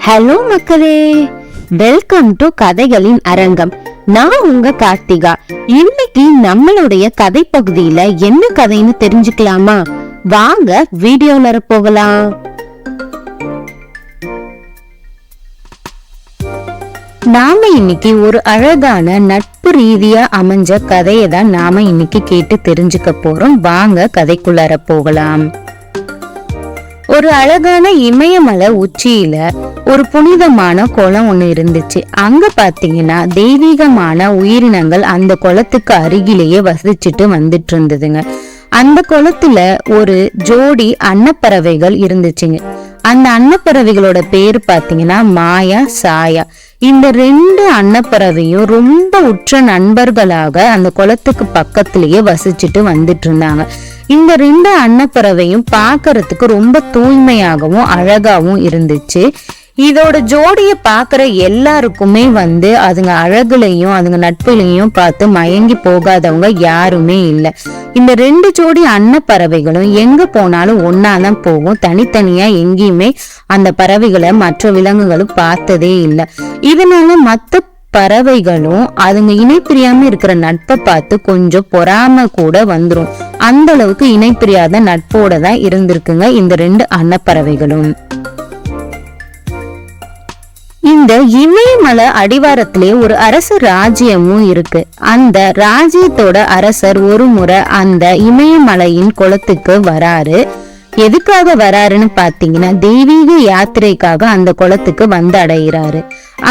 Hello மக்களே, welcome to கதைகளின் அரங்கம். நான் உங்க கார்த்திகா. இன்னைக்கு நம்மளுடைய கதை பகுதியில என்ன கதைன்னு தெரிஞ்சுக்கலாமா? வாங்க வீடியோல போகலாம். நாம இன்னைக்கு ஒரு அழகான நட்பு ரீதியா அமைஞ்ச கதையை தான் நாம இன்னைக்கு கேட்டு தெரிஞ்சுக்க போறோம். வாங்க கதைக்குள்ளார போகலாம். ஒரு அழகான இமயமலை உச்சியில ஒரு புனிதமான குளம் ஒண்ணு இருந்துச்சு. அங்க பாத்தீங்கன்னா தெய்வீகமான உயிரினங்கள் அந்த குளத்துக்கு அருகிலேயே வசிச்சுட்டு வந்துட்டு இருந்ததுங்க. அந்த குளத்துல ஒரு ஜோடி அன்னப்பறவைகள் இருந்துச்சுங்க. அந்த அன்னப்பறவைகளோட பேரு பாத்தீங்கன்னா மாயா, சாயா. இந்த ரெண்டு அன்னப்பறவையும் ரொம்ப உற்ற நண்பர்களாக அந்த குளத்துக்கு பக்கத்திலேயே வசிச்சுட்டு வந்துட்டு இருந்தாங்க. இந்த ரெண்டு அன்னப்பறவையும் பார்க்கறதுக்கு ரொம்ப தூய்மையாகவும் அழகாவும் இருந்துச்சு. இதோட ஜோடிய பாக்குற எல்லாருக்குமே அதுங்க அழகுலையும் அதுங்க நட்புலையும் பார்த்து மயங்கி போகாதவங்க யாருமே இல்லை. இந்த ரெண்டு ஜோடி அன்னப்பறவைகளும் எங்க போனாலும் ஒன்னாதான் போகும். தனித்தனியா எங்கேயுமே அந்த பறவைகளை மற்ற விலங்குகளும் பார்த்ததே இல்லை. இதனால மத்த பறவைகளும் அதுங்க இணை பிரியாம இருக்கிற நட்பை பார்த்து கொஞ்சம் பொறாம கூட வந்துரும். அந்த அளவுக்கு இணை பிரியாத நட்போட தான் இருந்திருக்குங்க இந்த ரெண்டு அன்னப்பறவைகளும். இந்த இமயமலை அடிவாரத்திலே ஒரு அரச ராஜ்யமும் இருக்கு. அந்த ராஜ்யத்தோட அரசர் ஒரு முறை அந்த இமயமலையின் குளத்துக்கு வராரு. எதுக்காக வராருன்னு பாத்தீங்கன்னா தெய்வீக யாத்திரைக்காக அந்த குளத்துக்கு வந்து அடைகிறாரு.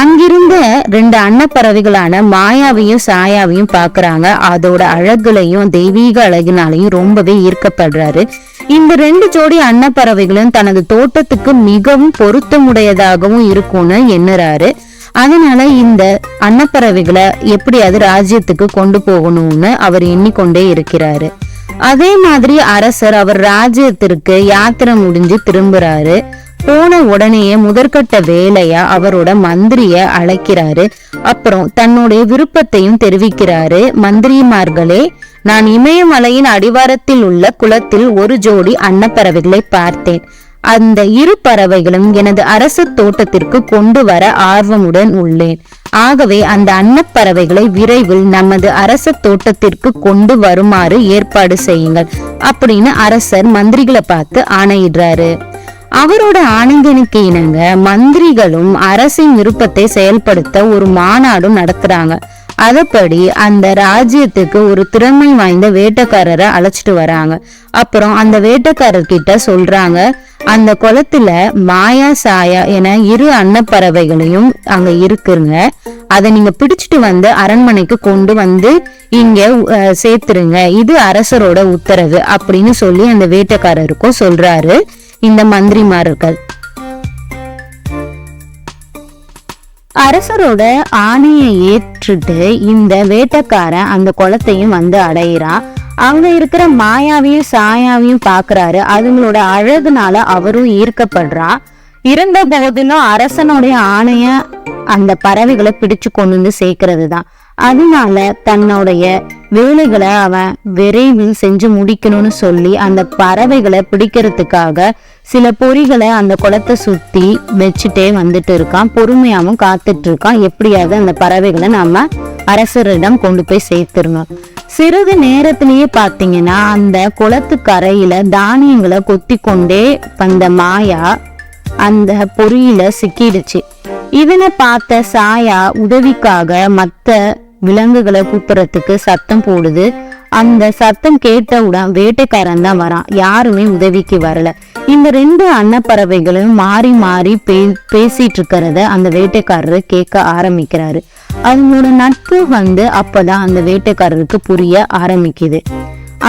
அங்கிருந்த ரெண்டு அன்னப்பறவைகளான மாயாவையும் சாயாவையும் பாக்குறாங்க. அதோட அழகுலையும் தெய்வீக அழகினாலையும் ரொம்பவே ஈர்க்கப்படுறாரு. இந்த ரெண்டு ஜோடி அன்னப்பறவைகளும் தனது தோட்டத்துக்கு மிகவும் பொருத்தமுடையதாகவும் இருக்கும்னு எண்ணுறாரு. அதனால இந்த அன்னப்பறவைகளை எப்படியாவது ராஜ்யத்துக்கு கொண்டு போகணும்னு அவர் எண்ணிக்கொண்டே இருக்கிறாரு. அதே மாதிரி அரசர் அவர் ராஜ்யத்திற்கு யாத்திரை முடிஞ்சு திரும்புறாரு. போன உடனேயே முதற்கட்ட வேலையா அவரோட மந்திரிய அழைக்கிறாரு. அப்புறம் தன்னுடைய விருப்பத்தையும் தெரிவிக்கிறாரு. மந்திரிமார்களே, நான் இமயமலையின் அடிவாரத்தில் உள்ள குளத்தில் ஒரு ஜோடி அன்னப்பறவைகளை பார்த்தேன். அந்த இரு பறவைகளும் எனது அரச தோட்டத்திற்கு கொண்டு வர ஆர்வமுடன் உள்ளேன். ஆகவே அந்த அன்னப்பறவைகளை விரைவில் நமது அரச தோட்டத்திற்கு கொண்டு வருமாறு ஏற்பாடு செய்யுங்கள் அப்படின்னு அரசர் மந்திரிகளை பார்த்து ஆணையிடுறாரு. அவரோட ஆணைகளுக்கு இணங்க மந்திரிகளும் அரசின் விருப்பத்தை செயல்படுத்த ஒரு மாநாடும் நடத்துறாங்க. அதப்படி அந்த ராஜ்யத்துக்கு ஒரு திறமை வாய்ந்த வேட்டைக்காரரை அழைச்சிட்டு வராங்க. அப்புறம் அந்த வேட்டைக்காரர்கிட்ட சொல்றாங்க, அந்த குளத்துல மாயா, சாயா என இரு அன்னப்பறவைகளையும் அங்க இருக்குங்க. அதை நீங்க பிடிச்சிட்டு வந்து அரண்மனைக்கு கொண்டு வந்து இங்க சேர்த்துருங்க. இது அரசரோட உத்தரவு அப்படின்னு சொல்லி அந்த வேட்டைக்காரருக்கும் சொல்றாரு இந்த மந்திரிமார்கள். அரசரோட ஆணையை ஏற்றுட்டு இந்த வேட்டைக்காரன் அந்த குளத்தையும் வந்து அடையிறான். அங்க இருக்கிற மாயாவையும் சாயாவையும் பாக்குறாரு. அதுங்களோட அழகுனால அவரும் ஈர்க்கப்படுறான். இருந்த போதிலும் அரசனுடைய ஆணைய அந்த பறவைகளை பிடிச்சு கொண்டு வந்து சேர்க்கறது தான். அதனால தன்னுடைய வேலைகளை அவன் விரைவில் செஞ்சு முடிக்கணும்னு சொல்லி அந்த பறவைகளை பிடிக்கிறதுக்காக சில பொறிகளை அந்த குளத்தை சுத்தி வச்சுட்டே வந்துட்டு இருக்கான். பொறுமையாவும் காத்துட்டு இருக்கான். எப்படியாவது அந்த பறவைகளை நம்ம அரசரிடம் கொண்டு போய் சேர்த்துருங்க. சிறிது நேரத்திலேயே பாத்தீங்கன்னா அந்த குளத்து கரையில தானியங்களை கொத்தி கொண்டே வந்த மாயா அந்த பொறியில சிக்கிடுச்சு. இதனை பார்த்த சாயா உதவிக்காக மத்த விலங்குகளை கூப்பிடறதுக்கு சத்தம் போடுது. அந்த சத்தம் கேட்டவுடன் வேட்டைக்காரன் தான் வரான். யாருமே உதவிக்கு வரல. இந்த ரெண்டு அன்னப்பறவைகளும் மாறி மாறி பேசிட்டு இருக்கிறத அந்த வேட்டைக்காரரு கேட்க ஆரம்பிக்கிறாரு. அவங்களோட நட்பு அப்பதான் அந்த வேட்டைக்காரருக்கு புரிய ஆரம்பிக்குது.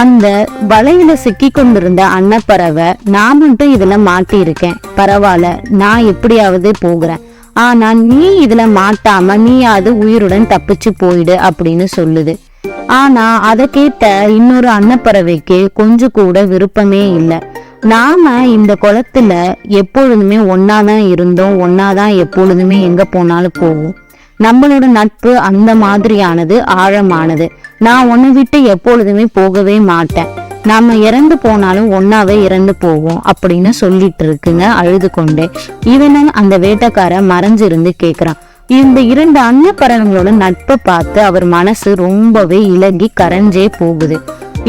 அந்த வலையில சிக்கி கொண்டிருந்த அன்னப்பறவை, நான் மட்டும் இதுல மாட்டி இருக்கேன், பரவாயில்ல, நான் எப்படியாவது போகிறேன், ஆனா நீ இதுல மாட்டாம நீயாவது உயிருடன் தப்பிச்சு போயிடு அப்படின்னு சொல்லுது. ஆனா அதை கேட்ட இன்னொரு அன்னப்பறவைக்கு கொஞ்சம் கூட விருப்பமே இல்லை. நாம இந்த குளத்துல எப்பொழுதுமே ஒன்னாதான் இருந்தோம், ஒன்னாதான் எப்பொழுதுமே எங்க போனாலும் போவோம். நம்மளோட நட்பு அந்த மாதிரியானது, ஆழமானது. நான் உன்னை விட்டு எப்பொழுதுமே போகவே மாட்டேன். நாம இறந்து போனாலும் ஒன்னாவே இறந்து போவோம் அப்படின்னு சொல்லிட்டு இருக்குங்க அழுது கொண்டே. இவனை அந்த வேட்டைக்காரன் மறைஞ்சிருந்து கேக்குறான். இந்த 2 அன்னப்பறவைகளோட நட்பை பார்த்து அவர் மனசு ரொம்பவே இலகி கரைஞ்சே போகுது.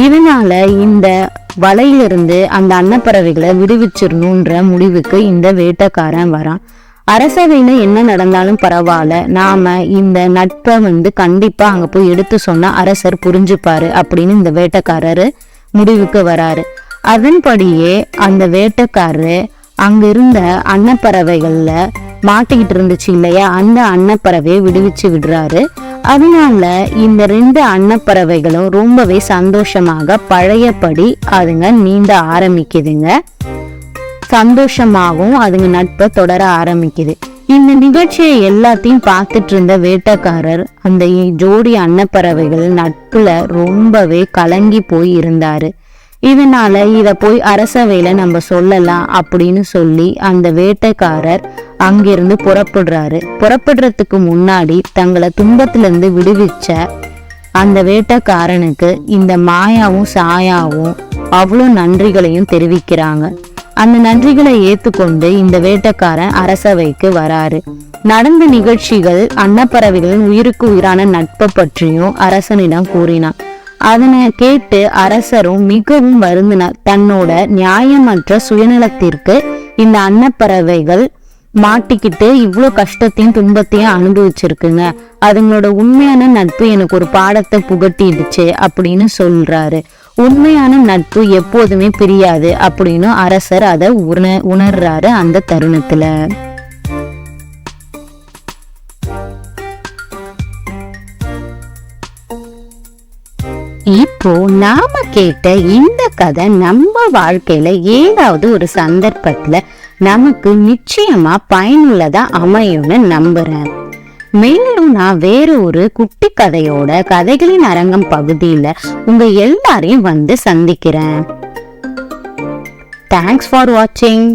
இதனால இந்த வலையிலிருந்து அந்த அன்னப்பறவைகளை விடுவிச்சிடணுன்ற முடிவுக்கு இந்த வேட்டைக்காரன் வரான். அரசவையில என்ன நடந்தாலும் பரவாயில்ல, நாம இந்த நட்பை கண்டிப்பா அங்க போய் எடுத்து சொன்னா அரசர் புரிஞ்சுப்பாரு அப்படின்னு இந்த வேட்டைக்காரரு முடிவுக்கு வராரு. அதன்படியே அந்த வேட்டைக்காரரு அங்க இருந்த அன்னப்பறவைகள்ல மாட்டிக்கிட்டு இருந்துச்சு இல்லையா, அந்த அன்னப்பறவையை விடுவிச்சு விடுறாரு. அதனால இந்த 2 அன்னப்பறவைகளும் ரொம்பவே சந்தோஷமாக பழையபடி அதுங்க நீந்த ஆரம்பிக்குதுங்க. சந்தோஷமாகவும் அதுங்க நட்பை தொடர ஆரம்பிக்குது. இந்த நிகழ்ச்சியை எல்லாத்தையும் பார்த்துட்டு இருந்த வேட்டைக்காரர் அந்த ஜோடி அன்னப்பறவைகள் நட்புல ரொம்பவே கலங்கி போய் இருந்தாரு. இதனால இத போய் அரசவையில நம்ம சொல்லலாம் அப்படின்னு சொல்லி அந்த வேட்டைக்காரர் அங்கிருந்து புறப்படுறாரு. புறப்படுறதுக்கு முன்னாடி தங்களை துன்பத்திலிருந்து விடுவிச்ச அந்த வேட்டைக்காரனுக்கு இந்த மாயாவும் சாயாவும் அவ்வளோ நன்றிகளையும் தெரிவிக்கிறாங்க. அந்த நன்றிகளை ஏத்துக்கொண்டு இந்த வேட்டைக்காரன் அரசவைக்கு வராரு. நடந்த நிகழ்ச்சிகள் அன்னப்பறவைகளின் உயிருக்கு உயிரான நட்பை பற்றியும் அரசனிடம் கூறினான். அதனை கேட்டு அரசரும் மிகவும் வருந்தினார். தன்னோட நியாயமற்ற சுயநலத்திற்கு இந்த அன்னப்பறவைகள் மாட்டிக்கிட்டு இவ்வளோ கஷ்டத்தையும் துன்பத்தையும் அனுபவிச்சிருக்குங்க. அதுங்களோட உண்மையான நட்பு எனக்கு ஒரு பாடத்தை புகட்டிடுச்சு அப்படின்னு சொல்றாரு. உண்மையான நட்பு எப்போதுமே பிரியாது அப்படின்னு அரசர் அதை உணர்றாரு. அந்த தருணத்துல இப்போ நாம கேட்ட இந்த கதை நம்ம வாழ்க்கையில ஏதாவது ஒரு சந்தர்ப்பத்துல நமக்கு நிச்சயமா பயனுள்ளதா அமையும்னு நம்புறேன். மேலும் நான் வேற ஒரு குட்டி கதையோட கதைகளின் அரங்கம் பகுதியில உங்க எல்லாரையும் சந்திக்கிறேன். தேங்க்ஸ் ஃபார் வாட்சிங்.